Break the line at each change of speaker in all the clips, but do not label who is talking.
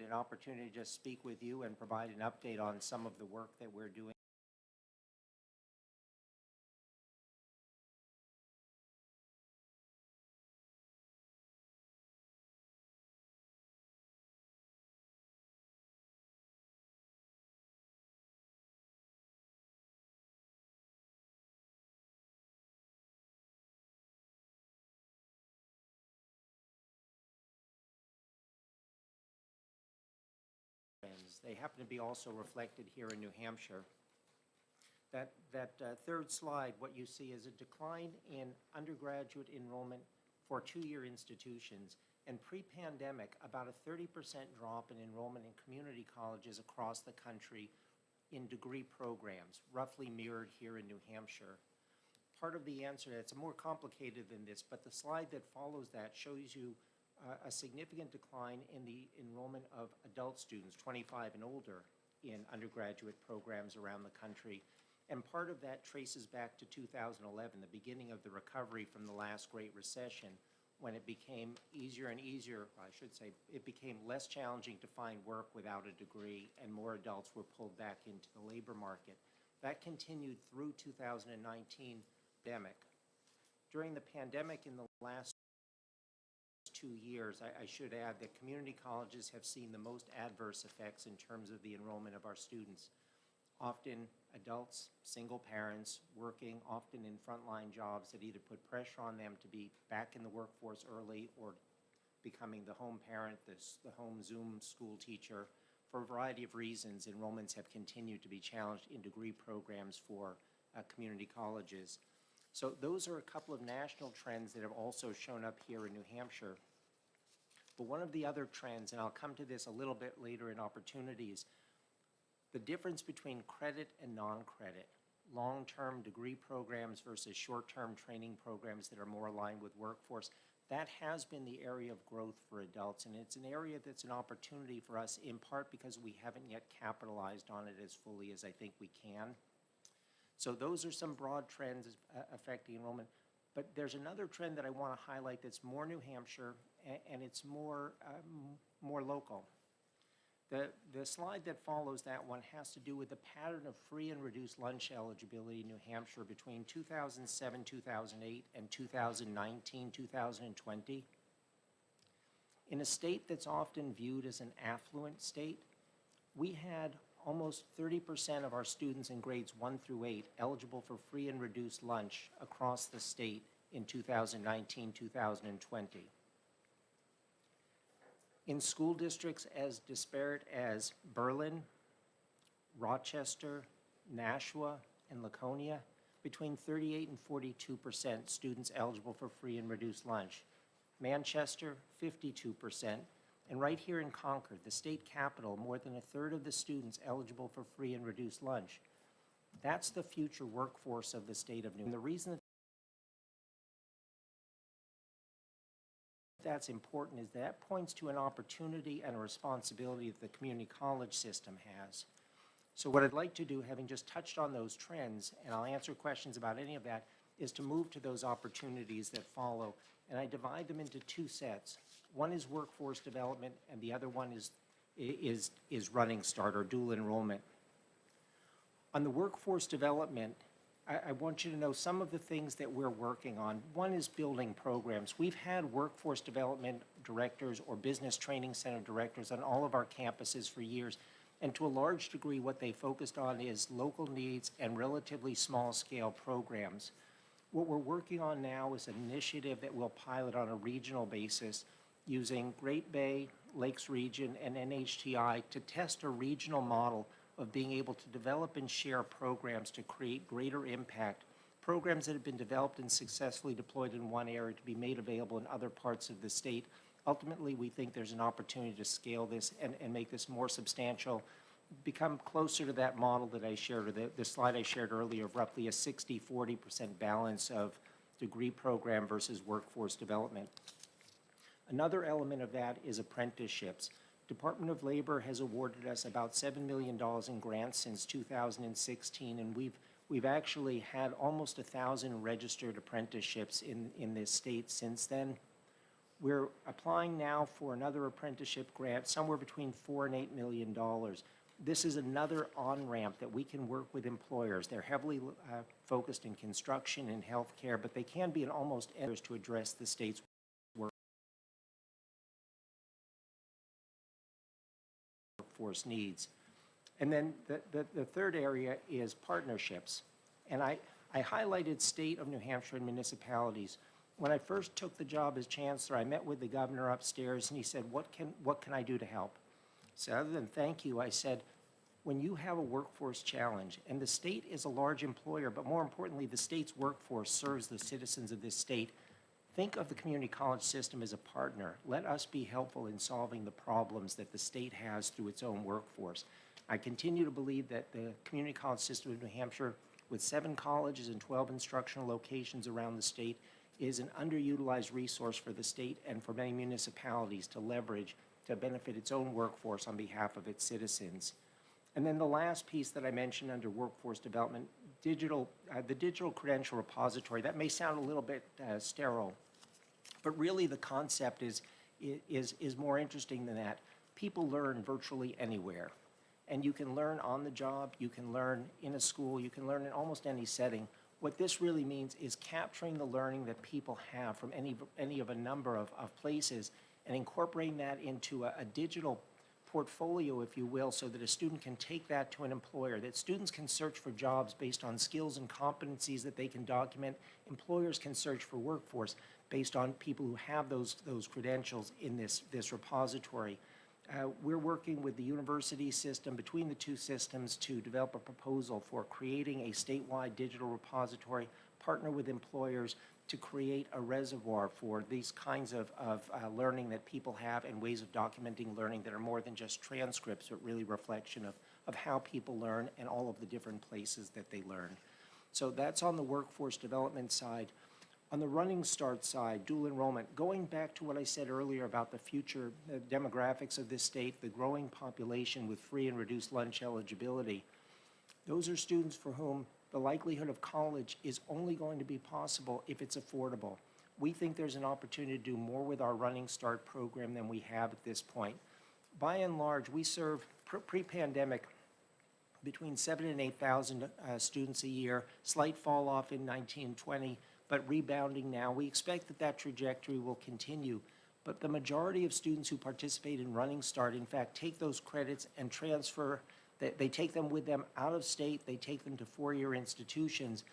an opportunity to just speak with you and provide an update on some of the work that we're doing. They happen to be also reflected here in New Hampshire. That third slide, what you see is a decline in undergraduate enrollment for two-year institutions. And pre-pandemic, about a 30% drop in enrollment in community colleges across the country in degree programs, roughly mirrored here in New Hampshire. Part of the answer, it's more complicated than this, but the slide that follows that shows you a significant decline in the enrollment of adult students, 25 and older, in undergraduate programs around the country. And part of that traces back to 2011, the beginning of the recovery from the last Great Recession, when it became easier and easier, I should say, it became less challenging to find work without a degree, and more adults were pulled back into the labor market. That continued through 2019 pandemic. During the pandemic in the last 2 years, I should add that community colleges have seen the most adverse effects in terms of the enrollment of our students. Often adults, single parents, working often in frontline jobs that either put pressure on them to be back in the workforce early or becoming the home parent, the home Zoom school teacher. For a variety of reasons, enrollments have continued to be challenged in degree programs for community colleges. So those are a couple of national trends that have also shown up here in New Hampshire. But one of the other trends, and I'll come to this a little bit later in opportunities, the difference between credit and non-credit, long-term degree programs versus short-term training programs that are more aligned with workforce, that has been the area of growth for adults, and it's an area that's an opportunity for us, in part because we haven't yet capitalized on it as fully as I think we can. So those are some broad trends affecting enrollment. But there's another trend that I want to highlight that's more New Hampshire, and it's more local. The slide that follows that one has to do with the pattern of free and reduced lunch eligibility in New Hampshire between 2007, 2008, and 2019, 2020. In a state that's often viewed as an affluent state, we had almost 30% of our students in grades 1 through 8 eligible for free and reduced lunch across the state in 2019, 2020. In school districts as disparate as Berlin, Rochester, Nashua, and Laconia, between 38 and 42% students eligible for free and reduced lunch. Manchester, 52%. And right here in Concord, the state capital, more than a third of the students eligible for free and reduced lunch. That's the future workforce of the state of New Hampshire. And the reason that's important is that points to an opportunity and a responsibility that the community college system has. So what I'd like to do, having just touched on those trends, and I'll answer questions about any of that, is to move to those opportunities that follow. And I divide them into two sets. One is workforce development, and the other one is Running Start, or dual enrollment. On the workforce development, I want you to know some of the things that we're working on. One is building programs. We've had workforce development directors or business training center directors on all of our campuses for years. And to a large degree, what they focused on is local needs and relatively small-scale programs. What we're working on now is an initiative that we'll pilot on a regional basis using Great Bay, Lakes Region, and NHTI to test a regional model of being able to develop and share programs to create greater impact. Programs that have been developed and successfully deployed in one area to be made available in other parts of the state. Ultimately, we think there's an opportunity to scale this and make this more substantial, become closer to that model that I shared, or the slide I shared earlier of roughly a 60-40% balance of degree program versus workforce development. Another element of that is apprenticeships. Department of Labor has awarded us about $7 million in grants since 2016, and we've actually had almost 1,000 registered apprenticeships in this state since then. We're applying now for another apprenticeship grant, somewhere between $4 and $8 million. This is another on-ramp that we can work with employers. They're heavily focused in construction and healthcare, but they can be in almost any to address the state's workforce needs. And then the third area is partnerships. And I highlighted state of New Hampshire and municipalities. When I first took the job as chancellor, I met with the governor upstairs and he said, what can I do to help? So other than thank you, I said, when you have a workforce challenge, and the state is a large employer, but more importantly, the state's workforce serves the citizens of this state, think of the community college system as a partner. Let us be helpful in solving the problems that the state has through its own workforce. I continue to believe that the community college system of New Hampshire, with 7 colleges and 12 instructional locations around the state, is an underutilized resource for the state and for many municipalities to leverage to benefit its own workforce on behalf of its citizens. And then the last piece that I mentioned under workforce development, the digital credential repository. That may sound a little bit sterile, but really the concept is more interesting than that. People learn virtually anywhere. And you can learn on the job, you can learn in a school, you can learn in almost any setting. What this really means is capturing the learning that people have from any of a number of places and incorporating that into a digital portfolio, if you will, so that a student can take that to an employer, that students can search for jobs based on skills and competencies that they can document. Employers can search for workforce based on people who have those credentials in this repository. We're working with the university system, between the two systems, to develop a proposal for creating a statewide digital repository, partner with employers to create a reservoir for these kinds of learning that people have and ways of documenting learning that are more than just transcripts, but really reflection of how people learn and all of the different places that they learn. So that's on the workforce development side. On the Running Start side, dual enrollment, going back to what I said earlier about the future demographics of this state, the growing population with free and reduced lunch eligibility, those are students for whom the likelihood of college is only going to be possible if it's affordable. We think there's an opportunity to do more with our Running Start program than we have at this point. By and large, we serve pre-pandemic between 7,000 and 8,000 students a year, slight fall off in 1920, but rebounding now. We expect that trajectory will continue. But the majority of students who participate in Running Start, in fact, take those credits and transfer. They take them with them out of state. They take them to 4-year institutions.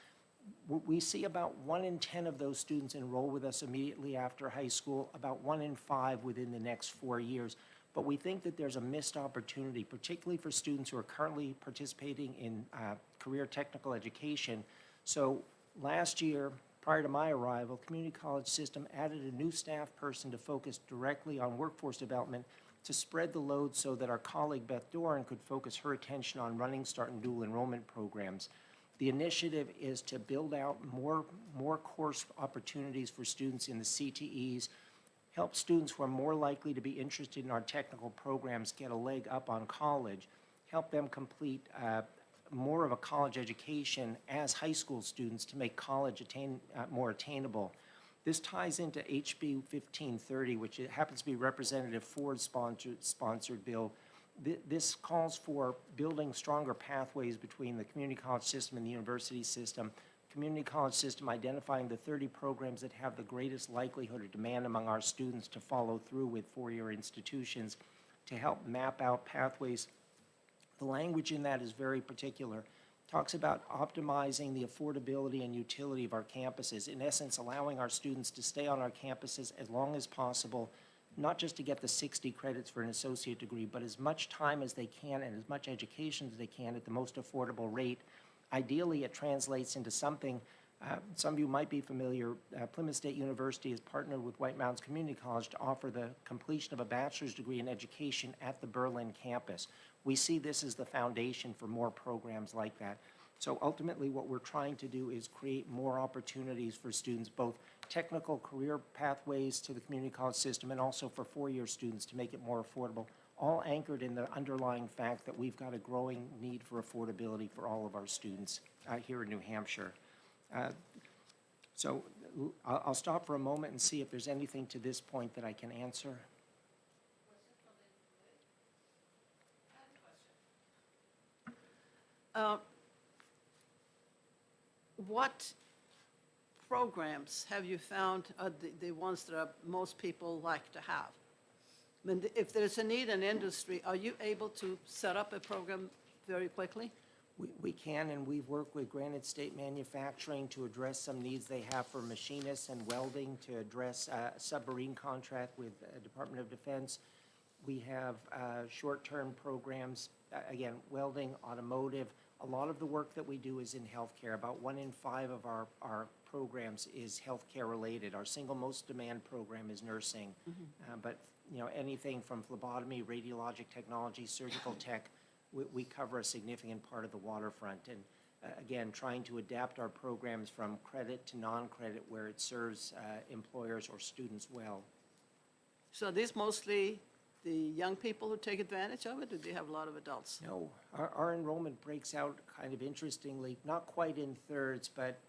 We see about 1 in 10 of those students enroll with us immediately after high school, about 1 in 5 within the next 4 years. But we think that there's a missed opportunity, particularly for students who are currently participating in career technical education. So last year, prior to my arrival, the community college system added a new staff person to focus directly on workforce development to spread the load so that our colleague Beth Doran could focus her attention on Running Start and dual enrollment programs. The initiative is to build out more course opportunities for students in the CTEs, help students who are more likely to be interested in our technical programs get a leg up on college, help them complete more of a college education as high school students to make college more attainable. This ties into HB 1530, which happens to be Representative Ford's sponsored bill. This calls for building stronger pathways between the community college system and the university system. Community college system identifying the 30 programs that have the greatest likelihood or demand among our students to follow through with 4-year institutions to help map out pathways. The language in that is very particular. Talks about optimizing the affordability and utility of our campuses, in essence allowing our students to stay on our campuses as long as possible, not just to get the 60 credits for an associate degree, but as much time as they can and as much education as they can at the most affordable rate. Ideally, it translates into something, some of you might be familiar, Plymouth State University has partnered with White Mountains Community College to offer the completion of a bachelor's degree in education at the Berlin campus. We see this as the foundation for more programs like that. So ultimately what we're trying to do is create more opportunities for students, both technical career pathways to the community college system and also for 4-year students to make it more affordable, all anchored in the underlying fact that we've got a growing need for affordability for all of our students here in New Hampshire. So I'll stop for a moment and see if there's anything to this point that I can answer.
What programs have you found are the ones that most people like to have? I mean, if there's a need in industry, are you able to set up a program very quickly?
We can, and we've worked with Granite State Manufacturing to address some needs they have for machinists and welding, to address a submarine contract with Department of Defense. We have short-term programs, again, welding, automotive. A lot of the work that we do is in healthcare. About 1 in 5 of our programs is healthcare related. Our single most demand program is nursing. But anything from phlebotomy, radiologic technology, surgical tech, we cover a significant part of the waterfront. And again, trying to adapt our programs from credit to non-credit where it serves employers or students well.
So are these mostly the young people who take advantage of it, or do you have a lot of adults?
No, our enrollment breaks out kind of interestingly, not quite in thirds, but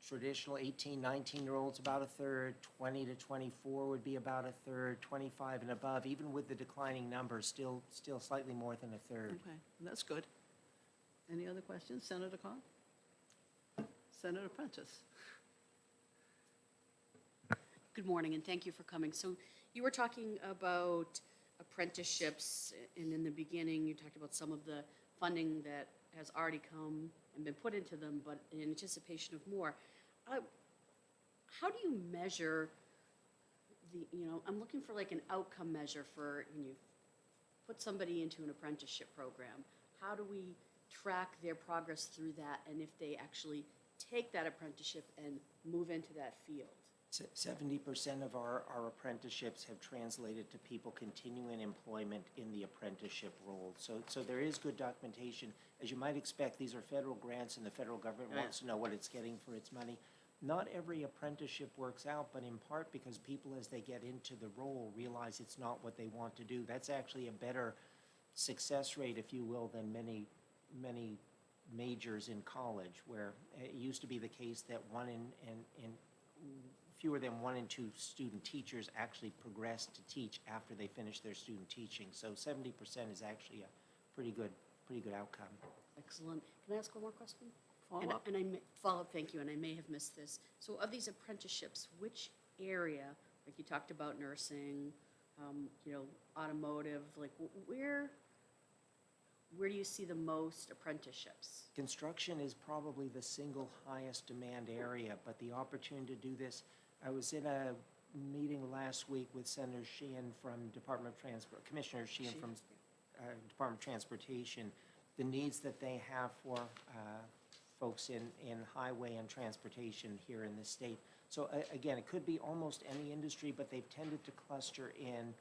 traditional 18, 19-year-olds about a third, 20 to 24 would be about a third, 25 and above, even with the declining numbers, still slightly more than a third.
Okay, that's good. Any other questions? Senator Carr? Senator Prentice?
Good morning, and thank you for coming. So you were talking about apprenticeships, and in the beginning, you talked about some of the funding that has already come and been put into them, but in anticipation of more. How do you measure I'm looking for like an outcome measure for when you put somebody into an apprenticeship program. How do we track their progress through that, and if they actually take that apprenticeship and move into that field?
70% of our apprenticeships have translated to people continuing employment in the apprenticeship role. So there is good documentation. As you might expect, these are federal grants, and the federal government wants to know what it's getting for its money. Not every apprenticeship works out, but in part because people, as they get into the role, realize it's not what they want to do. That's actually a better success rate, if you will, than many majors in college, where it used to be the case that fewer than 1 in 2 student teachers actually progress to teach after they finish their student teaching. So 70% is actually a pretty good outcome.
Excellent. Can I ask one more question?
Follow-up.
And I may, follow-up, thank you, and I may have missed this. So of these apprenticeships, which area, like you talked about nursing, automotive, like where do you see the most apprenticeships?
Construction is probably the single highest demand area, but the opportunity to do this, I was in a meeting last week with Senator Sheehan from Department of Transport, Commissioner Sheehan from Department of Transportation, the needs that they have for folks in highway and transportation here in the state. So again, it could be almost any industry, but they've tended to cluster in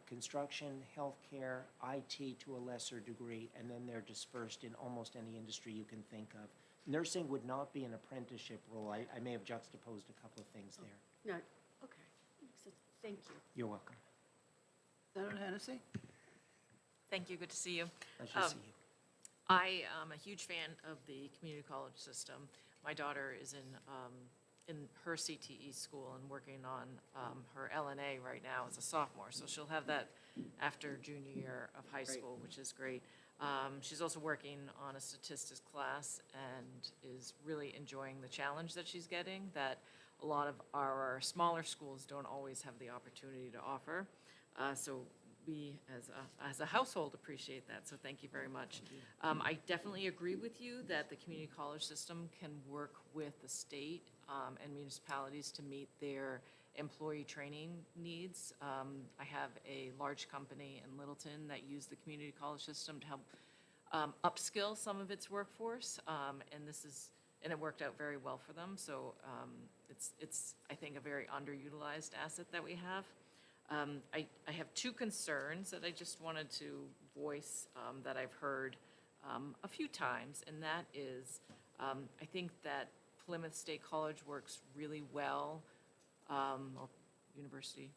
construction, healthcare, IT to a lesser degree, and then they're dispersed in almost any industry you can think of. Nursing would not be an apprenticeship role. I may have juxtaposed a couple of things there.
No, okay. Makes sense. Thank you.
You're welcome.
Senator Hennessy?
Thank you. Good to see you.
Pleasure to see you.
I am a huge fan of the community college system. My daughter is in her CTE school and working on her LNA right now as a sophomore. So she'll have that after junior year of high school, which is great. She's also working on a statistics class and is really enjoying the challenge that she's getting that a lot of our smaller schools don't always have the opportunity to offer. So we, as a household, appreciate that, so thank you very much. I definitely agree with you that the community college system can work with the state and municipalities to meet their employee training needs. I have a large company in Littleton that used the community college system to help upskill some of its workforce, and it worked out very well for them. So it's I think a very underutilized asset that we have. I have 2 concerns that I just wanted to voice that I've heard a few times, and that is I think that Plymouth State College works really well, or university,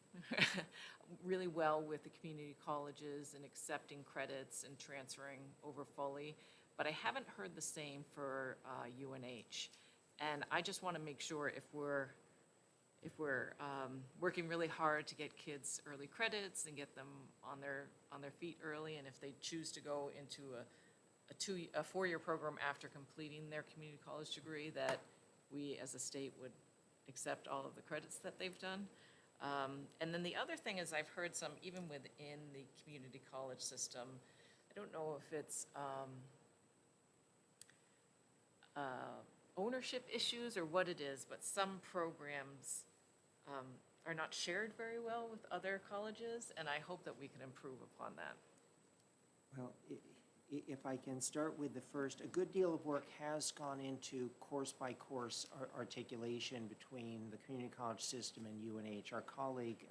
really well with the community colleges and accepting credits and transferring over fully, but I haven't heard the same for UNH. And I just want to make sure if we're if we're working really hard to get kids early credits and get them on their feet early, and if they choose to go into a four-year program after completing their community college degree, that we as a state would accept all of the credits that they've done. And then the other thing is, I've heard some, even within the community college system, I don't know if it's ownership issues or what it is, but some programs are not shared very well with other colleges, and I hope that we can improve upon that.
Well, if I can start with the first, a good deal of work has gone into course-by-course articulation between the community college system and UNH. Our colleague,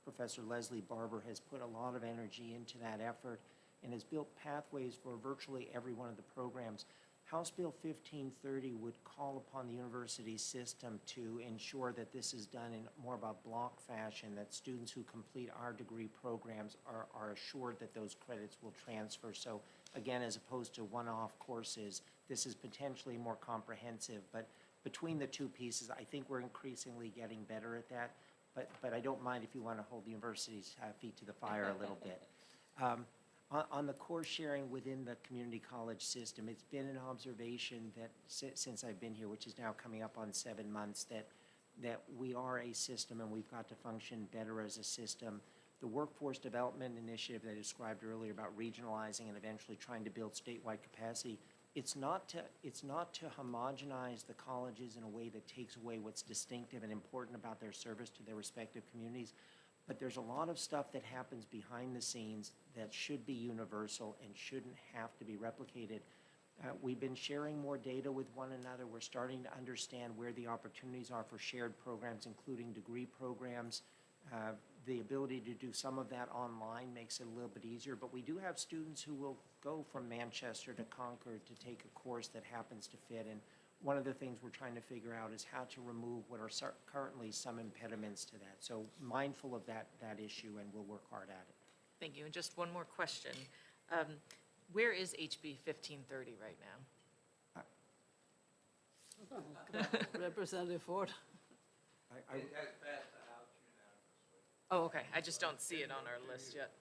Professor Leslie Barber, has put a lot of energy into that effort and has built pathways for virtually every one of the programs. House Bill 1530 would call upon the university system to ensure that this is done in more of a block fashion, that students who complete our degree programs are assured that those credits will transfer. So again, as opposed to one-off courses, this is potentially more comprehensive. But between the two pieces, I think we're increasingly getting better at that. But I don't mind if you want to hold the university's feet to the fire a little bit. On the course sharing within the community college system, it's been an observation that since I've been here, which is now coming up on 7 months, that we are a system and we've got to function better as a system. The workforce development initiative that I described earlier about regionalizing and eventually trying to build statewide capacity, it's not to homogenize the colleges in a way that takes away what's distinctive and important about their service to their respective communities. But there's a lot of stuff that happens behind the scenes that should be universal and shouldn't have to be replicated. We've been sharing more data with one another. We're starting to understand where the opportunities are for shared programs, including degree programs. The ability to do some of that online makes it a little bit easier, but we do have students who will go from Manchester to Concord to take a course that happens to fit. And one of the things we're trying to figure out is how to remove what are currently some impediments to that. So mindful of that issue, and we'll work hard at it.
Thank you. And just one more question. Where is HB 1530 right now?
Representative Ford.
I,
It has passed the House unanimously
Oh, okay. I just don't see it on our list yet.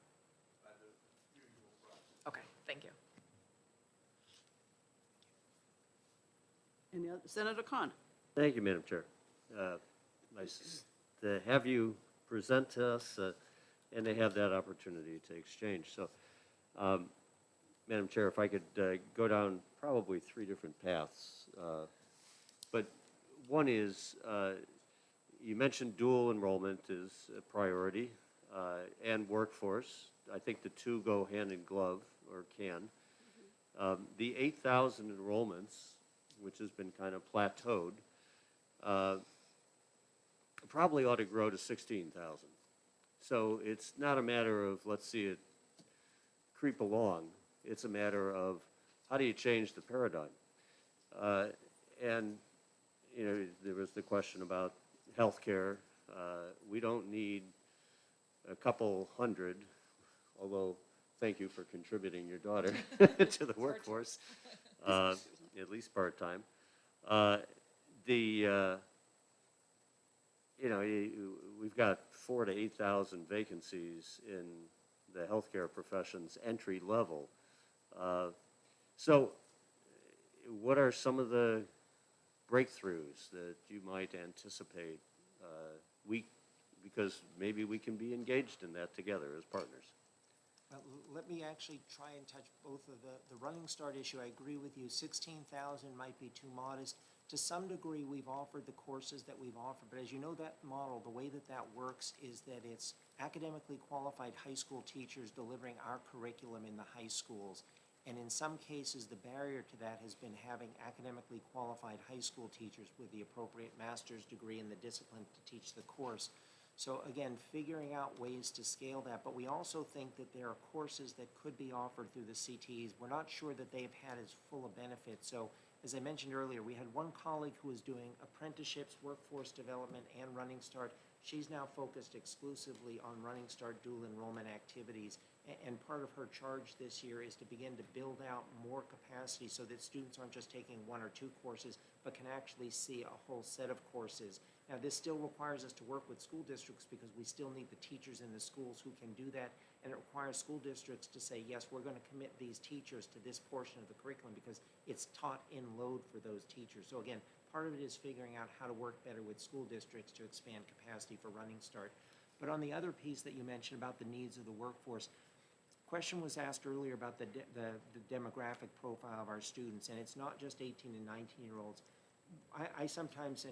by the usual process.
Okay, thank you.
Any other, Senator Khan?
Thank you, Madam Chair. Nice to have you present to us and to have that opportunity to exchange. So, Madam Chair, if I could go down probably 3 different paths. But one is, you mentioned dual enrollment is a priority, and workforce. I think the two go hand in glove, or can. The 8,000 enrollments, which has been kind of plateaued, probably ought to grow to 16,000. So it's not a matter of, let's see it creep along. It's a matter of, how do you change the paradigm? And, you know, there was the question about healthcare. We don't need a couple hundred, although thank you for contributing your daughter to the workforce, at least part-time. You know, we've got 4,000 to 8,000 vacancies in the healthcare professions entry level. So what are some of the breakthroughs that you might anticipate? Because maybe we can be engaged in that together as partners.
Let me actually try and touch both of the running start issue. I agree with you. 16,000 might be too modest. To some degree, we've offered the courses that we've offered, but as you know, that model, the way that that works is that it's academically qualified high school teachers delivering our curriculum in the high schools. And in some cases, the barrier to that has been having academically qualified high school teachers with the appropriate master's degree in the discipline to teach the course. So again, figuring out ways to scale that, but we also think that there are courses that could be offered through the CTEs. We're not sure that they've had as full a benefit. So as I mentioned earlier, we had one colleague who was doing apprenticeships, workforce development, and Running Start. She's now focused exclusively on Running Start dual enrollment activities. And part of her charge this year is to begin to build out more capacity so that students aren't just taking 1 or 2 courses, but can actually see a whole set of courses. Now, this still requires us to work with school districts because we still need the teachers in the schools who can do that. And it requires school districts to say, yes, we're going to commit these teachers to this portion of the curriculum because it's taught in load for those teachers. So again, part of it is figuring out how to work better with school districts to expand capacity for Running Start. But on the other piece that you mentioned about the needs of the workforce, question was asked earlier about the demographic profile of our students, and it's not just 18 and 19-year-olds. I sometimes,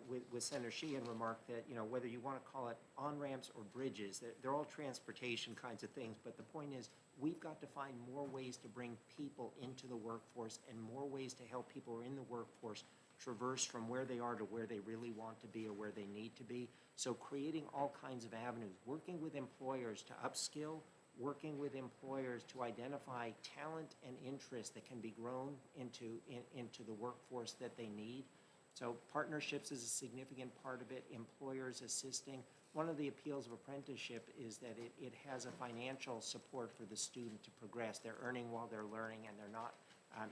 with Senator Sheehan, remark that, whether you want to call it on-ramps or bridges, they're all transportation kinds of things, but the point is, we've got to find more ways to bring people into the workforce and more ways to help people who are in the workforce traverse from where they are to where they really want to be or where they need to be. So creating all kinds of avenues, working with employers to upskill, working with employers to identify talent and interest that can be grown into the workforce that they need. So partnerships is a significant part of it, employers assisting. One of the appeals of apprenticeship is that it has a financial support for the student to progress. They're earning while they're learning, and they're not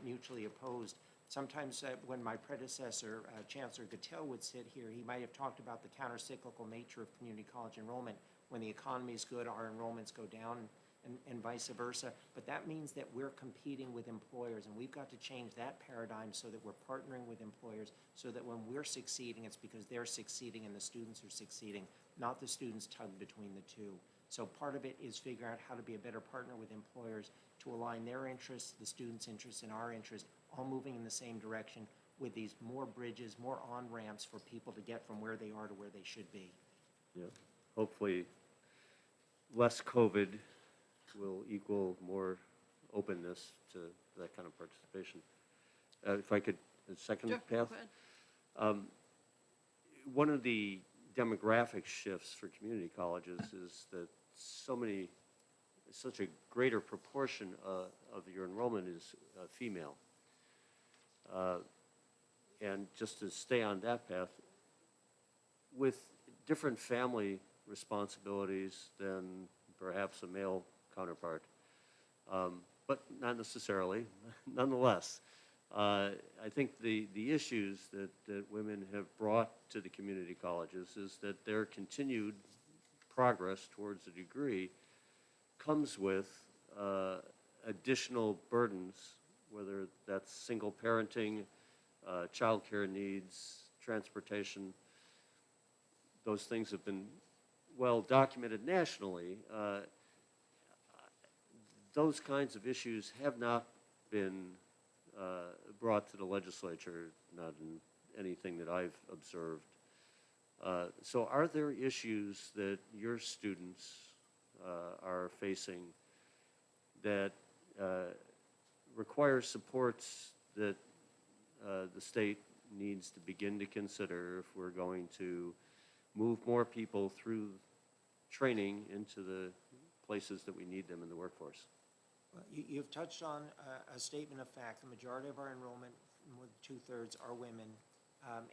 mutually opposed. Sometimes when my predecessor, Chancellor Gattell, would sit here, he might have talked about the countercyclical nature of community college enrollment. When the economy is good, our enrollments go down, and vice versa. But that means that we're competing with employers, and we've got to change that paradigm so that we're partnering with employers, so that when we're succeeding, it's because they're succeeding and the students are succeeding, not the students tugged between the two. So part of it is figuring out how to be a better partner with employers to align their interests, the students' interests, and our interests, all moving in the same direction with these more bridges, more on-ramps for people to get from where they are to where they should be.
Yeah, hopefully less COVID will equal more openness to that kind of participation. If I could, the second
Sure,
path?
go ahead.
One of the demographic shifts for community colleges is that such a greater proportion of your enrollment is female. And just to stay on that path, with different family responsibilities than perhaps a male counterpart, but not necessarily, nonetheless. I think the issues that women have brought to the community colleges is that their continued progress towards a degree comes with additional burdens, whether that's single parenting, childcare needs, transportation. Those things have been well documented nationally. Those kinds of issues have not been brought to the legislature, not in anything that I've observed. So are there issues that your students are facing that require supports that the state needs to begin to consider if we're going to move more people through training into the places that we need them in the workforce?
Well, you've touched on a statement of fact. The majority of our enrollment, more than 2/3, are women.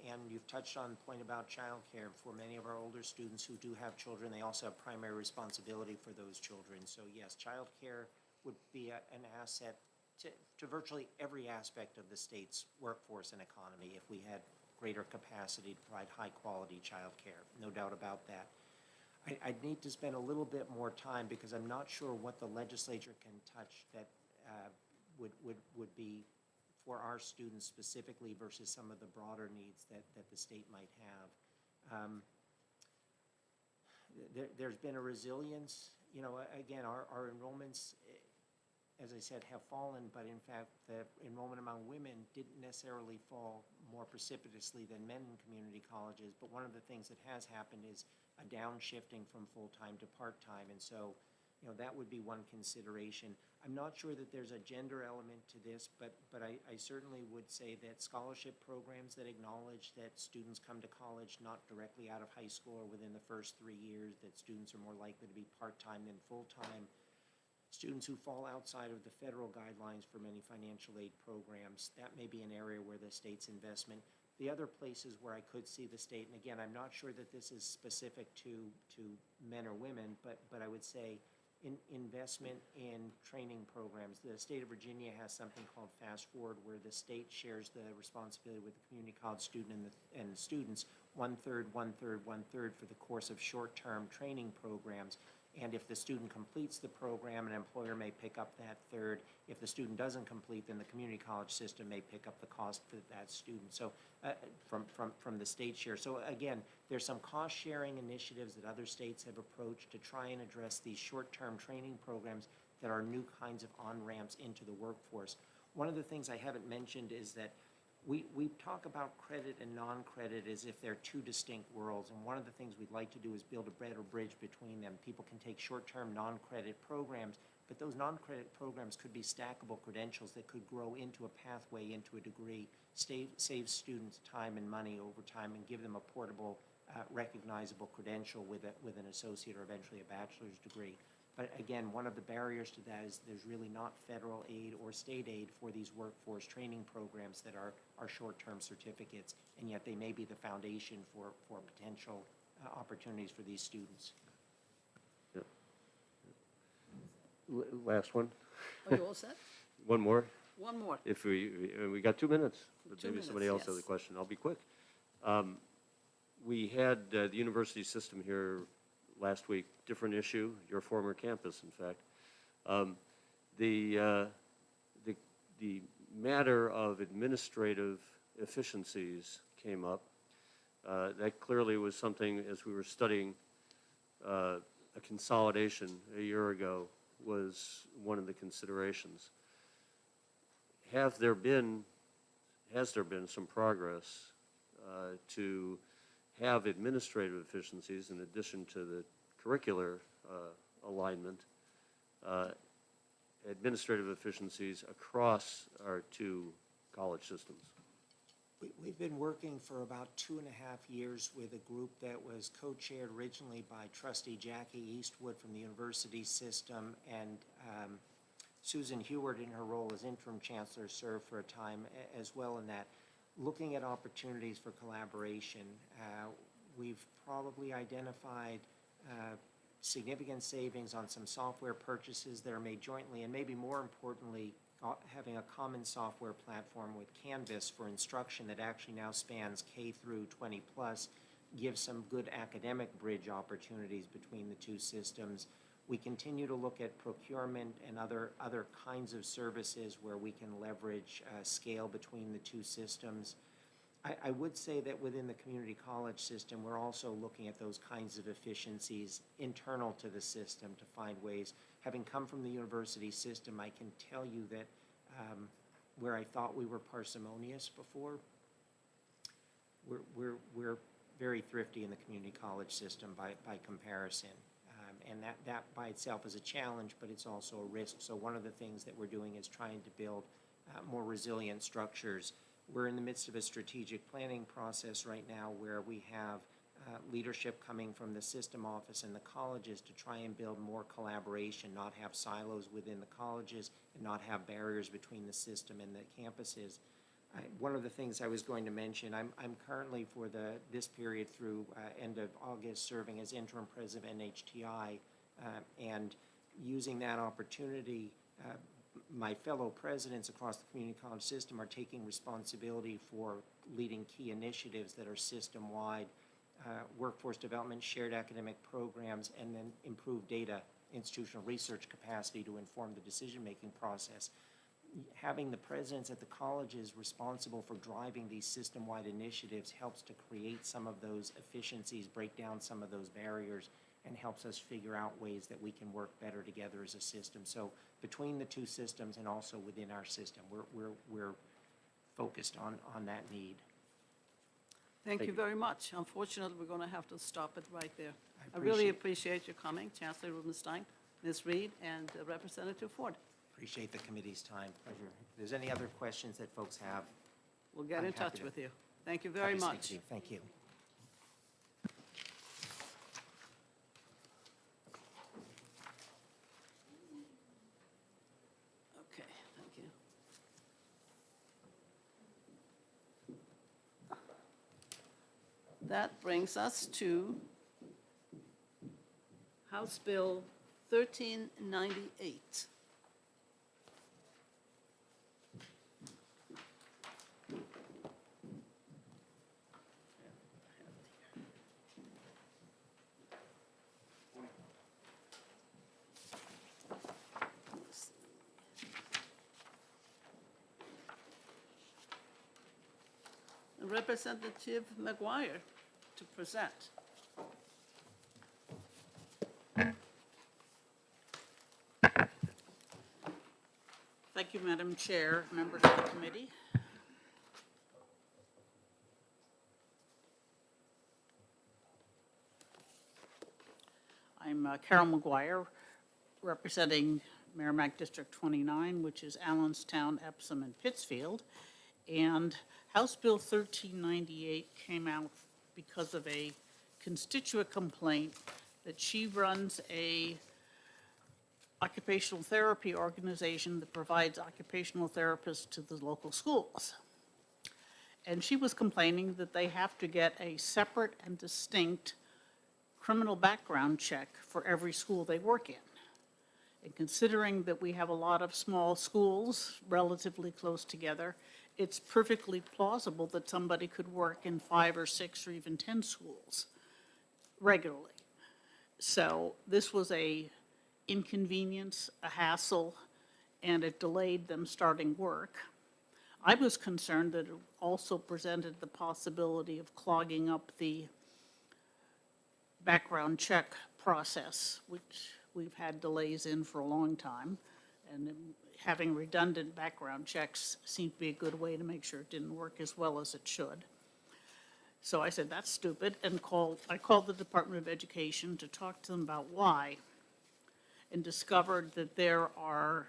And you've touched on the point about childcare. For many of our older students who do have children, they also have primary responsibility for those children. So yes, childcare would be an asset to virtually every aspect of the state's workforce and economy if we had greater capacity to provide high-quality childcare. No doubt about that. I'd need to spend a little bit more time because I'm not sure what the legislature can touch that would be for our students specifically versus some of the broader needs that the state might have. There's been a resilience. Again, our enrollments, as I said, have fallen, but in fact, the enrollment among women didn't necessarily fall more precipitously than men in community colleges. But one of the things that has happened is a downshifting from full-time to part-time. And so, that would be one consideration. I'm not sure that there's a gender element to this, but I certainly would say that scholarship programs that acknowledge that students come to college not directly out of high school or within the first 3 years, that students are more likely to be part-time than full-time. Students who fall outside of the federal guidelines for many financial aid programs, that may be an area where the state's investment. The other places where I could see the state, and again, I'm not sure that this is specific to men or women, but I would say investment in training programs. The state of Virginia has something called Fast Forward, where the state shares the responsibility with the community college student and the students, one-third, one-third, one-third for the course of short-term training programs. And if the student completes the program, an employer may pick up that third. If the student doesn't complete, then the community college system may pick up the cost for that student. So from the state share. So again, there's some cost-sharing initiatives that other states have approached to try and address these short-term training programs that are new kinds of on-ramps into the workforce. One of the things I haven't mentioned is that we talk about credit and non-credit as if they're two distinct worlds, and one of the things we'd like to do is build a better bridge between them. People can take short-term non-credit programs, but those non-credit programs could be stackable credentials that could grow into a pathway into a degree, save students time and money over time, and give them a portable, recognizable credential with an associate or eventually a bachelor's degree. But again, one of the barriers to that is there's really not federal aid or state aid for these workforce training programs that are short-term certificates, and yet they may be the foundation for potential opportunities for these students.
Last one,
Are you all set?
one more.
One more.
If we got 2 minutes, but
2
maybe somebody
minutes,
else has a
yes.
question. I'll be quick. We had the university system here last week, different issue, your former campus, in fact. The matter of administrative efficiencies came up. That clearly was something, as we were studying a consolidation a year ago, was one of the considerations. Has there been some progress to have administrative efficiencies in addition to the curricular alignment, administrative efficiencies across our two college systems?
We've been working for about 2.5 years with a group that was co-chaired originally by trustee Jackie Eastwood from the university system, and Susan Heward in her role as interim chancellor served for a time as well in that. Looking at opportunities for collaboration, we've probably identified significant savings on some software purchases that are made jointly, and maybe more importantly, having a common software platform with Canvas for instruction that actually now spans K through 20 plus, gives some good academic bridge opportunities between the two systems. We continue to look at procurement and other kinds of services where we can leverage scale between the two systems. I would say that within the community college system, we're also looking at those kinds of efficiencies internal to the system to find ways. Having come from the university system, I can tell you that where I thought we were parsimonious before, we're very thrifty in the community college system by comparison. And that by itself is a challenge, but it's also a risk. So one of the things that we're doing is trying to build more resilient structures. We're in the midst of a strategic planning process right now where we have leadership coming from the system office and the colleges to try and build more collaboration, not have silos within the colleges, and not have barriers between the system and the campuses. One of the things I was going to mention, I'm currently for this period through end of August serving as interim president of NHTI, and using that opportunity, my fellow presidents across the community college system are taking responsibility for leading key initiatives that are system-wide, workforce development, shared academic programs, and then improved data institutional research capacity to inform the decision-making process. Having the presidents at the colleges responsible for driving these system-wide initiatives helps to create some of those efficiencies, break down some of those barriers, and helps us figure out ways that we can work better together as a system. So between the two systems and also within our system, we're focused on that need.
Thank
Thank
you
you.
very much. Unfortunately, we're going to have to stop it right there.
I
I really
appreciate-
appreciate you coming, Chancellor Rubenstein, Ms. Reed, and Representative Ford.
Appreciate the committee's time. Pleasure. If there's any other questions that folks have,
We'll get
I'm
in
happy
touch
to-
with you. Thank you
happy
very
to speak
much.
to you. Thank you.
Okay, thank you. That brings us to House Bill 1398. Representative McGuire to present.
Thank you, Madam Chair, members of the committee. I'm Carol McGuire, representing Merrimack District 29, which is Allenstown, Epsom, and Pittsfield. And House Bill 1398 came out because of a constituent complaint that she runs a occupational therapy organization that provides occupational therapists to the local schools. And she was complaining that they have to get a separate and distinct criminal background check for every school they work in. And considering that we have a lot of small schools relatively close together, it's perfectly plausible that somebody could work in 5 or 6 or even 10 schools regularly. So this was a inconvenience, a hassle, and it delayed them starting work. I was concerned that it also presented the possibility of clogging up the background check process, which we've had delays in for a long time. And having redundant background checks seemed to be a good way to make sure it didn't work as well as it should. So I said, that's stupid, and I called the Department of Education to talk to them about why, and discovered that there are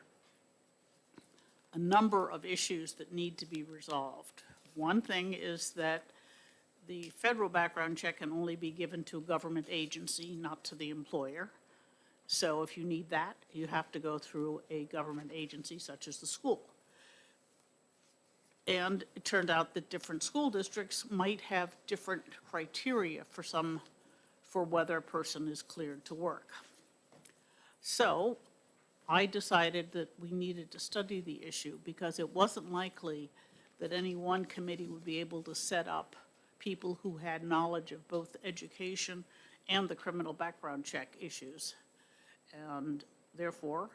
a number of issues that need to be resolved. One thing is that the federal background check can only be given to a government agency, not to the employer. So if you need that, you have to go through a government agency such as the school. And it turned out that different school districts might have different criteria for whether a person is cleared to work. So I decided that we needed to study the issue because it wasn't likely that any one committee would be able to set up people who had knowledge of both education and the criminal background check issues. And therefore,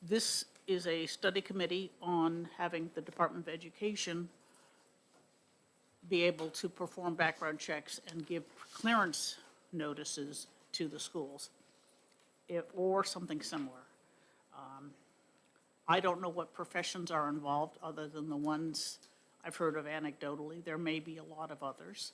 this is a study committee on having the Department of Education be able to perform background checks and give clearance notices to the schools, or something similar. I don't know what professions are involved other than the ones I've heard of anecdotally. There may be a lot of others.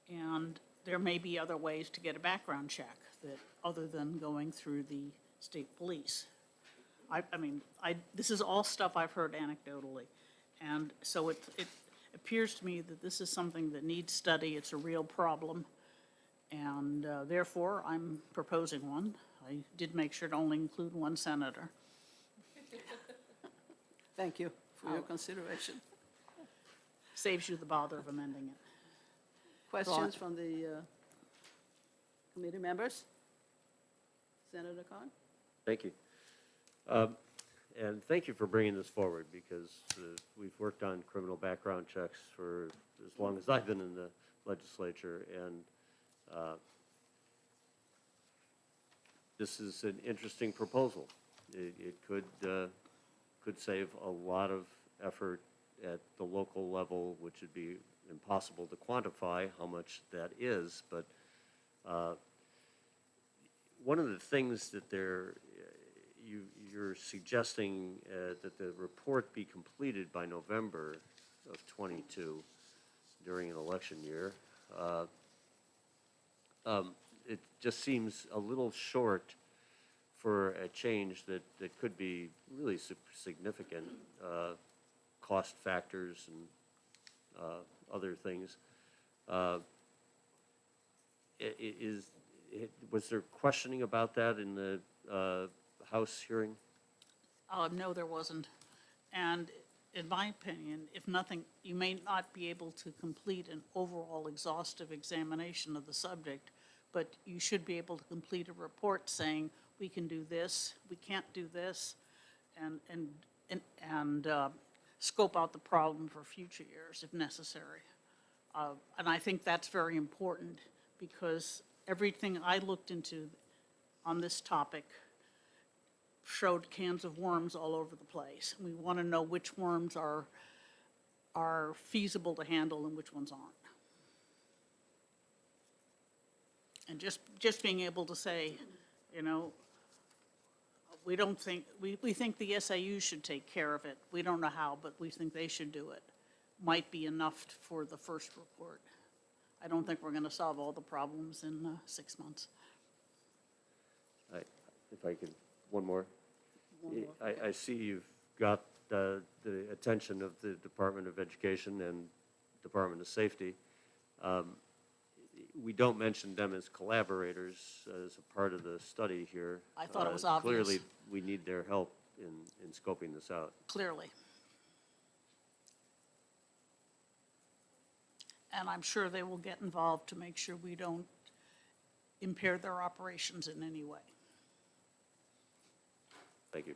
And there may be other ways to get a background check that, other than going through the state police. This is all stuff I've heard anecdotally. And so it appears to me that this is something that needs study. It's a real problem. And therefore, I'm proposing one. I did make sure to only include one senator.
Thank you for your consideration.
Saves you the bother of amending it.
Questions from the committee members? Senator Khan?
Thank you. And thank you for bringing this forward, because we've worked on criminal background checks for as long as I've been in the legislature, and this is an interesting proposal. It could save a lot of effort at the local level, which would be impossible to quantify how much that is, but one of the things that you're suggesting that the report be completed by November of '22 during an election year. It just seems a little short for a change that could be really significant, cost factors and other things. Was there questioning about that in the House hearing?
No, there wasn't. And in my opinion, if nothing, you may not be able to complete an overall exhaustive examination of the subject, but you should be able to complete a report saying, we can do this, we can't do this, and scope out the problem for future years if necessary. And I think that's very important, because everything I looked into on this topic showed cans of worms all over the place. We want to know which worms are feasible to handle and which ones aren't. And just being able to say, you know, we don't think, we think the SAU should take care of it. We don't know how, but we think they should do it, might be enough for the first report. I don't think we're going to solve all the problems in 6 months.
If I could, one more. I see you've got the attention of the Department of Education and Department of Safety. We don't mention them as collaborators as a part of the study here.
I thought it was obvious.
Clearly, we need their help in scoping this out.
Clearly. And I'm sure they will get involved to make sure we don't impair their operations in any way.
Thank you.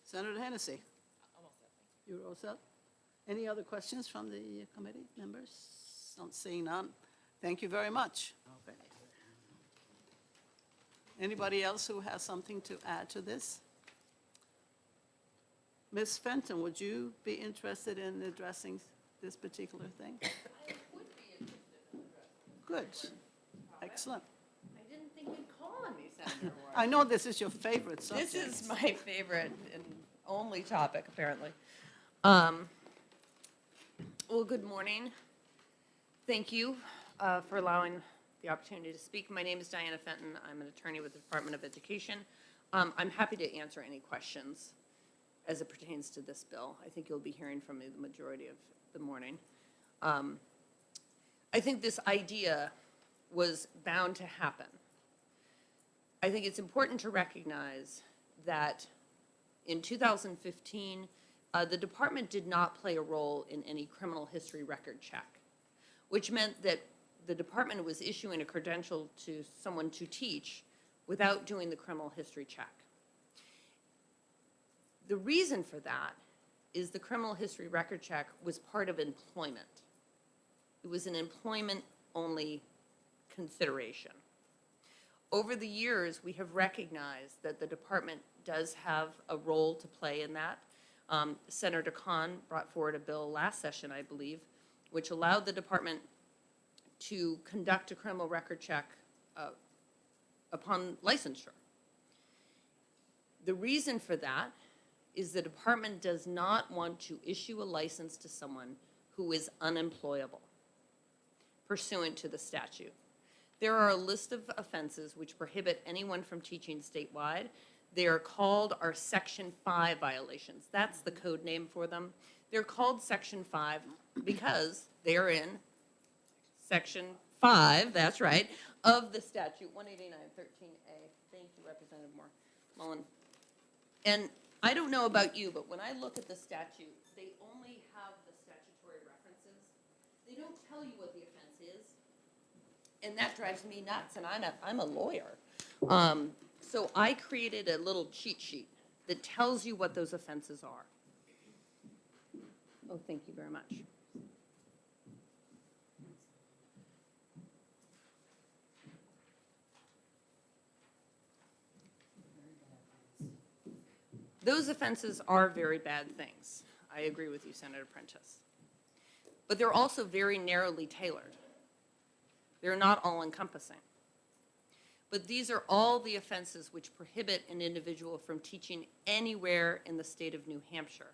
Senator Hennessy? You're all set? Any other questions from the committee members? Don't see none. Thank you very much.
Okay.
Anybody else who has something to add to this? Ms. Fenton, would you be interested in addressing this particular thing?
I would be interested in addressing.
Good. Excellent.
I didn't think you'd call on me, Senator Warren.
I know this is your favorite subject.
This is my favorite and only topic, apparently. Well, good morning. Thank you for allowing the opportunity to speak. My name is Diana Fenton. I'm an attorney with the Department of Education. I'm happy to answer any questions as it pertains to this bill. I think you'll be hearing from me the majority of the morning. I think this idea was bound to happen. I think it's important to recognize that in 2015, the department did not play a role in any criminal history record check, which meant that the department was issuing a credential to someone to teach without doing the criminal history check. The reason for that is the criminal history record check was part of employment. It was an employment-only consideration. Over the years, we have recognized that the department does have a role to play in that. Senator Khan brought forward a bill last session, I believe, which allowed the department to conduct a criminal record check upon licensure. The reason for that is the department does not want to issue a license to someone who is unemployable pursuant to the statute. There are a list of offenses which prohibit anyone from teaching statewide. They are called our Section 5 violations. That's the code name for them. They're called Section 5 because they are in Section 5, that's right, of the statute, 189-13A. Thank you, Representative Mullen. And I don't know about you, but when I look at the statute, they only have the statutory references. They don't tell you what the offense is. And that drives me nuts, and I'm a lawyer. So I created a little cheat sheet that tells you what those offenses are. Oh, thank you very much. Those offenses are very bad things. I agree with you, Senator Prentice. But they're also very narrowly tailored. They're not all-encompassing. But these are all the offenses which prohibit an individual from teaching anywhere in the state of New Hampshire.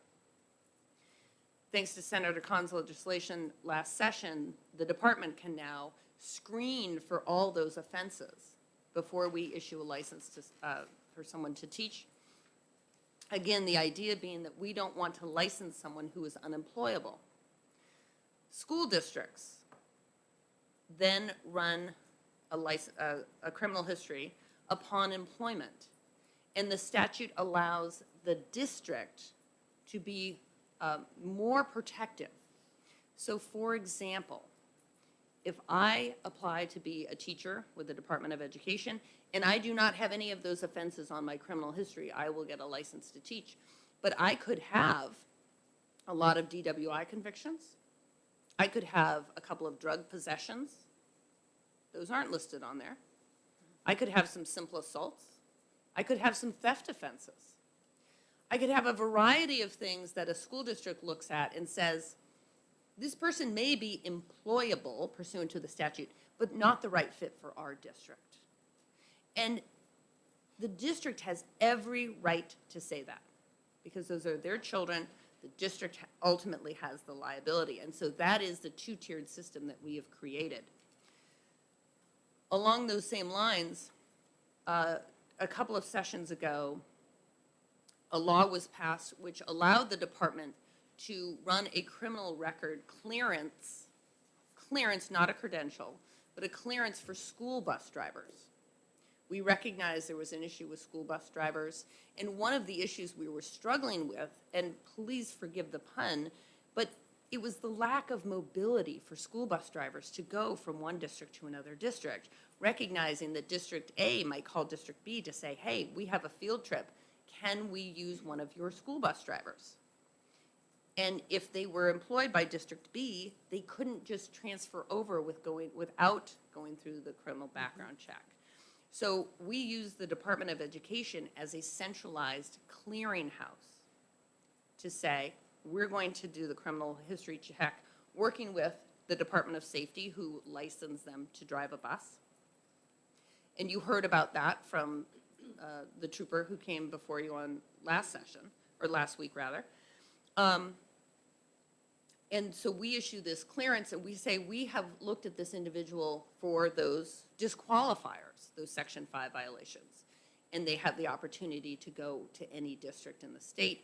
Thanks to Senator Khan's legislation last session, the department can now screen for all those offenses before we issue a license to, for someone to teach. Again, the idea being that we don't want to license someone who is unemployable. School districts then run a criminal history upon employment. And the statute allows the district to be more protective. So for example, if I apply to be a teacher with the Department of Education, and I do not have any of those offenses on my criminal history, I will get a license to teach. But I could have a lot of DWI convictions. I could have a couple of drug possessions. Those aren't listed on there. I could have some simple assaults. I could have some theft offenses. I could have a variety of things that a school district looks at and says, this person may be employable pursuant to the statute, but not the right fit for our district. And the district has every right to say that, because those are their children. The district ultimately has the liability. And so that is the two-tiered system that we have created. Along those same lines, a couple of sessions ago, a law was passed which allowed the department to run a criminal record clearance, not a credential, but a clearance for school bus drivers. We recognized there was an issue with school bus drivers, and one of the issues we were struggling with, and please forgive the pun, but it was the lack of mobility for school bus drivers to go from one district to another district, recognizing that District A might call District B to say, hey, we have a field trip. Can we use one of your school bus drivers? And if they were employed by District B, they couldn't just transfer over without going through the criminal background check. So we use the Department of Education as a centralized clearinghouse to say, we're going to do the criminal history check, working with the Department of Safety, who licensed them to drive a bus. And you heard about that from the trooper who came before you on last week rather. And so we issue this clearance and we say, we have looked at this individual for those disqualifiers, those Section 5 violations. And they have the opportunity to go to any district in the state.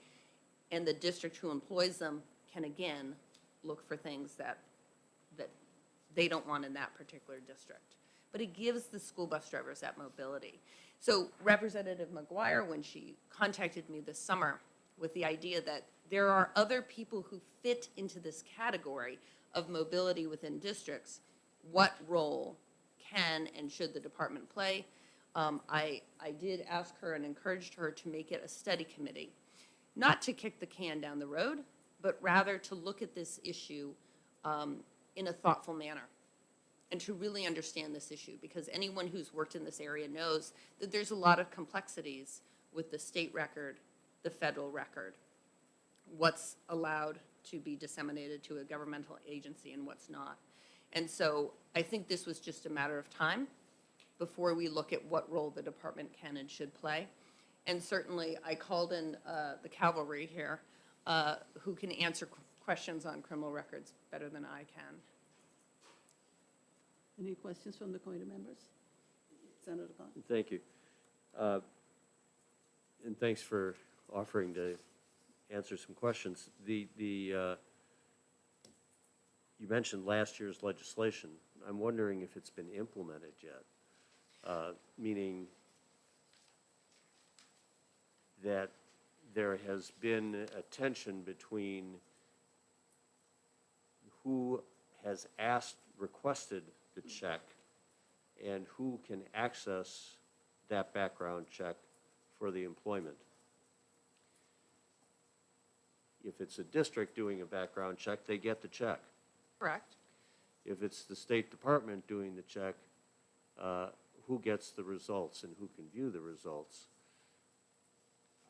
And the district who employs them can again look for things that they don't want in that particular district. But it gives the school bus drivers that mobility. So Representative McGuire, when she contacted me this summer with the idea that there are other people who fit into this category of mobility within districts, what role can and should the department play? I did ask her and encouraged her to make it a study committee, not to kick the can down the road, but rather to look at this issue in a thoughtful manner and to really understand this issue, because anyone who's worked in this area knows that there's a lot of complexities with the state record, the federal record, what's allowed to be disseminated to a governmental agency and what's not. And so I think this was just a matter of time before we look at what role the department can and should play. And certainly I called in the cavalry here who can answer questions on criminal records better than I can.
Any questions from the committee members? Senator Khan?
Thank you. And thanks for offering to answer some questions. You mentioned last year's legislation. I'm wondering if it's been implemented yet, meaning that there has been a tension between who has requested the check and who can access that background check for the employment. If it's a district doing a background check, they get the check.
Correct.
If it's the State Department doing the check, who gets the results and who can view the results?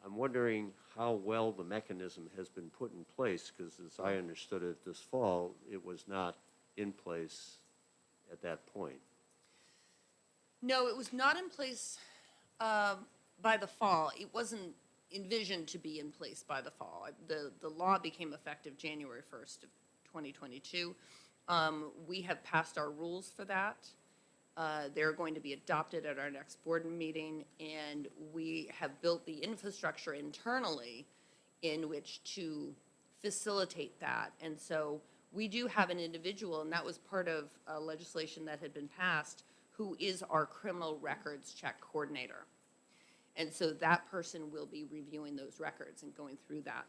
I'm wondering how well the mechanism has been put in place, because as I understood it this fall, it was not in place at that point.
No, it was not in place by the fall. It wasn't envisioned to be in place by the fall. The law became effective January 1st of 2022. We have passed our rules for that. They're going to be adopted at our next board meeting, and we have built the infrastructure internally in which to facilitate that. And so we do have an individual, and that was part of legislation that had been passed, who is our criminal records check coordinator. And so that person will be reviewing those records and going through that.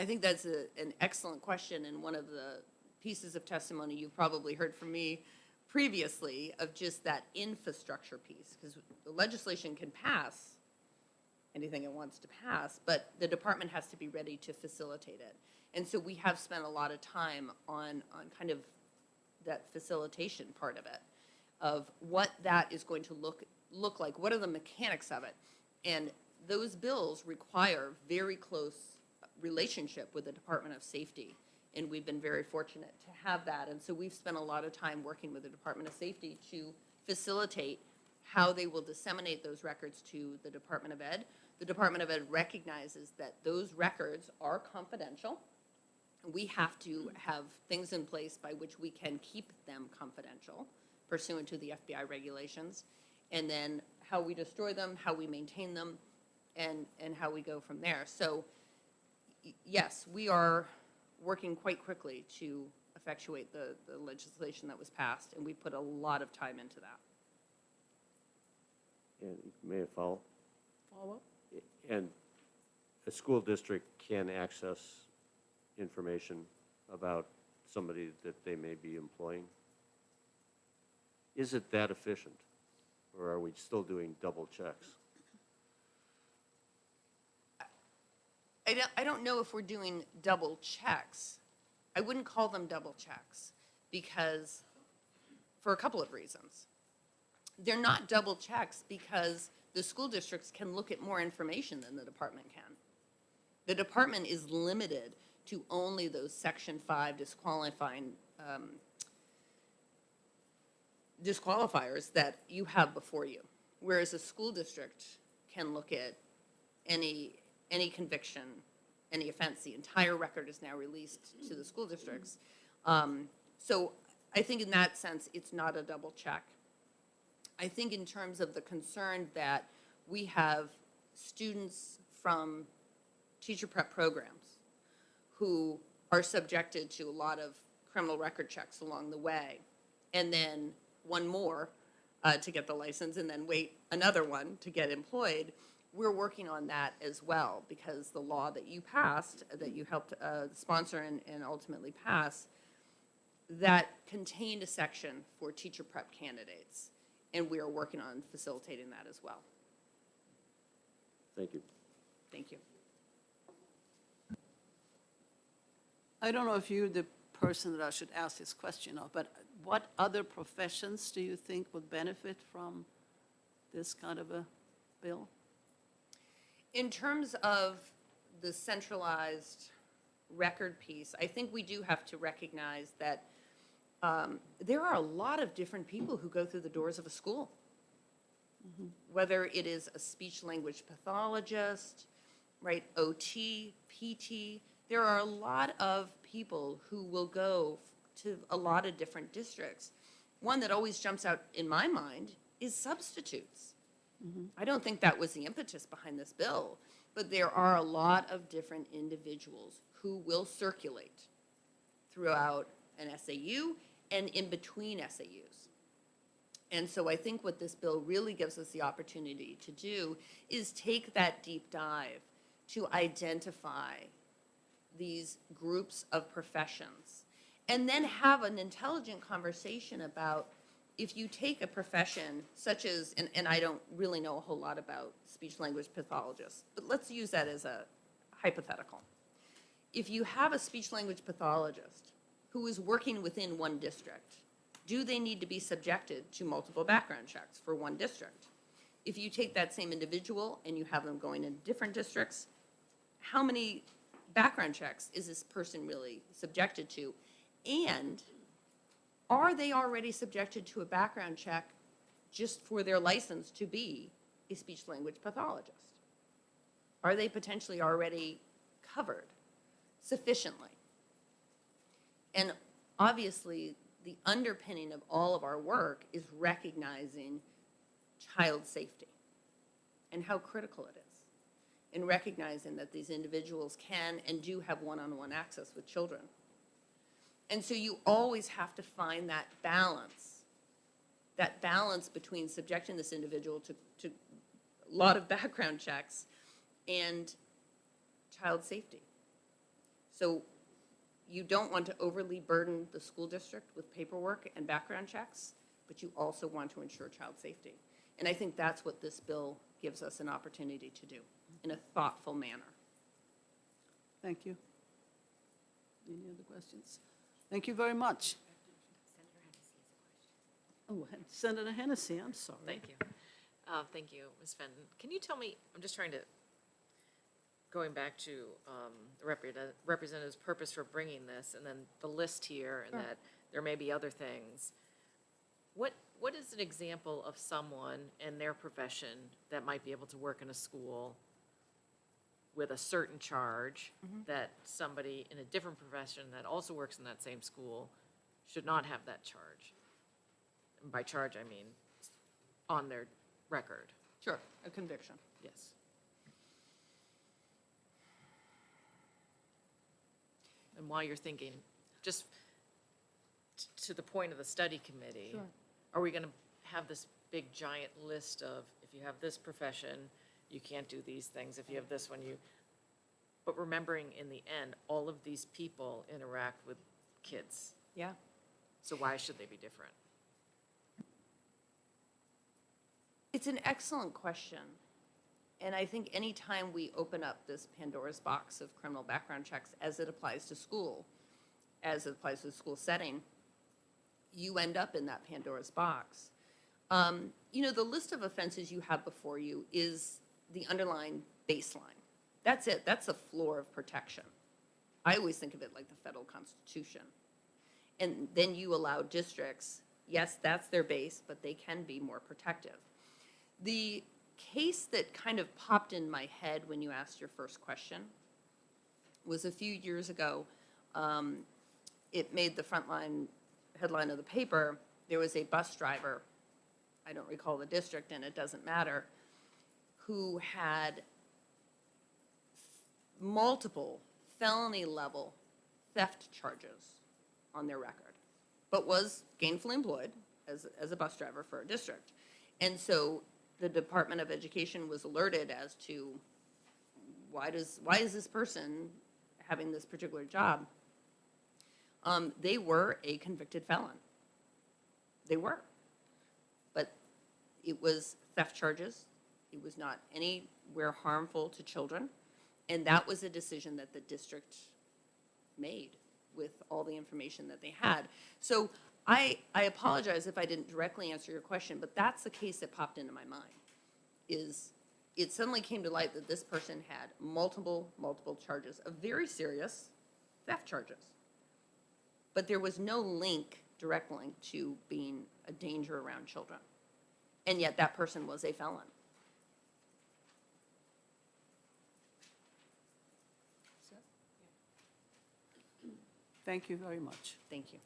I think that's an excellent question, and one of the pieces of testimony you've probably heard from me previously of just that infrastructure piece, because the legislation can pass anything it wants to pass, but the department has to be ready to facilitate it. And so we have spent a lot of time on kind of that facilitation part of it, of what that is going to look like, what are the mechanics of it. And those bills require very close relationship with the Department of Safety, and we've been very fortunate to have that. And so we've spent a lot of time working with the Department of Safety to facilitate how they will disseminate those records to the Department of Ed. The Department of Ed recognizes that those records are confidential. We have to have things in place by which we can keep them confidential pursuant to the FBI regulations, and then how we destroy them, how we maintain them, and how we go from there. So yes, we are working quite quickly to effectuate the legislation that was passed, and we put a lot of time into that.
And may I follow?
Follow up?
And a school district can access information about somebody that they may be employing? Is it that efficient, or are we still doing double checks?
I don't know if we're doing double checks. I wouldn't call them double checks because, for a couple of reasons. They're not double checks because the school districts can look at more information than the department can. The department is limited to only those Section 5 disqualifiers that you have before you, whereas a school district can look at any conviction, any offense. The entire record is now released to the school districts. So I think in that sense, it's not a double check. I think in terms of the concern that we have students from teacher prep programs who are subjected to a lot of criminal record checks along the way, and then one more to get the license, and then wait another one to get employed. We're working on that as well, because the law that you passed, that you helped sponsor and ultimately pass, that contained a section for teacher prep candidates, and we are working on facilitating that as well.
Thank you.
Thank you.
I don't know if you're the person that I should ask this question of, but what other professions do you think would benefit from this kind of a bill?
In terms of the centralized record piece, I think we do have to recognize that there are a lot of different people who go through the doors of a school. Mm-hmm. Whether it is a speech-language pathologist, right, OT, PT, there are a lot of people who will go to a lot of different districts. One that always jumps out in my mind is substitutes. Mm-hmm. I don't think that was the impetus behind this bill, but there are a lot of different individuals who will circulate throughout an SAU and in between SAUs. And so I think what this bill really gives us the opportunity to do is take that deep dive to identify these groups of professions, and then have an intelligent conversation about, if you take a profession such as, and I don't really know a whole lot about speech-language pathologists, but let's use that as a hypothetical. If you have a speech-language pathologist who is working within one district, do they need to be subjected to multiple background checks for one district? If you take that same individual and you have them going in different districts, how many background checks is this person really subjected to? And are they already subjected to a background check just for their license to be a speech-language pathologist? Are they potentially already covered sufficiently? And obviously, the underpinning of all of our work is recognizing child safety and how critical it is, and recognizing that these individuals can and do have one-on-one access with children. And so you always have to find that balance between subjecting this individual to a lot of background checks and child safety. So you don't want to overly burden the school district with paperwork and background checks, but you also want to ensure child safety. And I think that's what this bill gives us an opportunity to do in a thoughtful manner.
Thank you. Any other questions? Thank you very much. Oh, Senator Hennessy, I'm sorry.
Thank you. Thank you, Ms. Fenton. Can you tell me, I'm just trying to, going back to the representative's purpose for bringing this, and then the list here, and that there may be other things. What is an example of someone in their profession that might be able to work in a school with a certain charge that somebody in a different profession that also works in that same school should not have that charge? And by charge, I mean on their record.
Sure, a conviction.
Yes. And while you're thinking, just to the point of the study committee, are we going to have this big giant list of, if you have this profession, you can't do these things, if you have this one, but remembering in the end, all of these people interact with kids,
Yeah.
so why should they be different?
It's an excellent question. And I think anytime we open up this Pandora's box of criminal background checks as it applies to school, as it applies to the school setting, you end up in that Pandora's box. The list of offenses you have before you is the underlying baseline. That's it. That's a floor of protection. I always think of it like the federal Constitution. And then you allow districts, yes, that's their base, but they can be more protective. The case that kind of popped in my head when you asked your first question was a few years ago. It made the frontline headline of the paper. There was a bus driver, I don't recall the district and it doesn't matter, who had multiple felony level theft charges on their record, but was gainfully employed as a bus driver for a district. And so the Department of Education was alerted as to why is this person having this particular job? They were a convicted felon. They were. But it was theft charges. It was not anywhere harmful to children. And that was a decision that the district made with all the information that they had. So I apologize if I didn't directly answer your question, but that's the case that popped into my mind, is it suddenly came to light that this person had multiple charges of very serious theft charges. But there was no direct link to being a danger around children. And yet that person was a felon.
Thank you very much.
Thank you.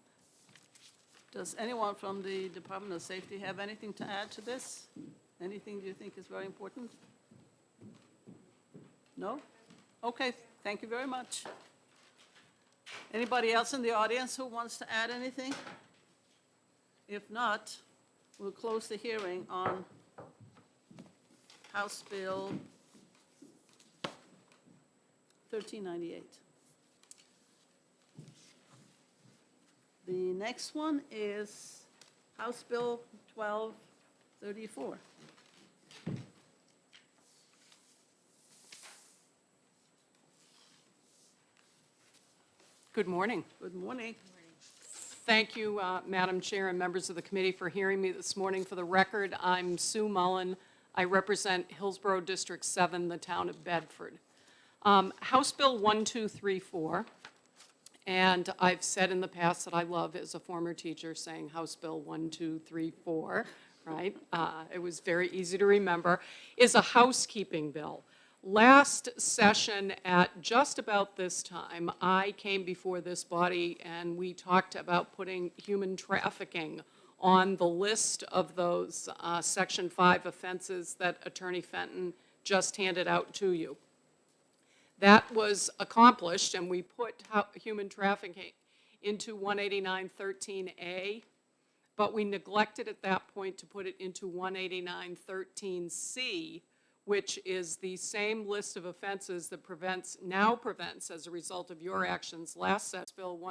Does anyone from the Department of Safety have anything to add to this? Anything you think is very important? No? Okay, thank you very much. Anybody else in the audience who wants to add anything? If not, we'll close the hearing on House Bill 1398. The next one is House Bill 1234.
Good morning.
Good morning.
Thank you, Madam Chair and members of the committee, for hearing me this morning. For the record, I'm Sue Mullen. I represent Hillsborough District 7, the town of Bedford. House Bill 1234, and I've said in the past that I love, as a former teacher, saying House Bill 1234, right? It was very easy to remember, is a housekeeping bill. Last session at just about this time, I came before this body and we talked about putting human trafficking on the list of those Section 5 offenses that Attorney Fenton just handed out to you. That was accomplished, and we put human trafficking into 18913A, but we neglected at that point to put it into 18913C, which is the same list of offenses that now prevents, as a result of your actions last Senate Bill 1.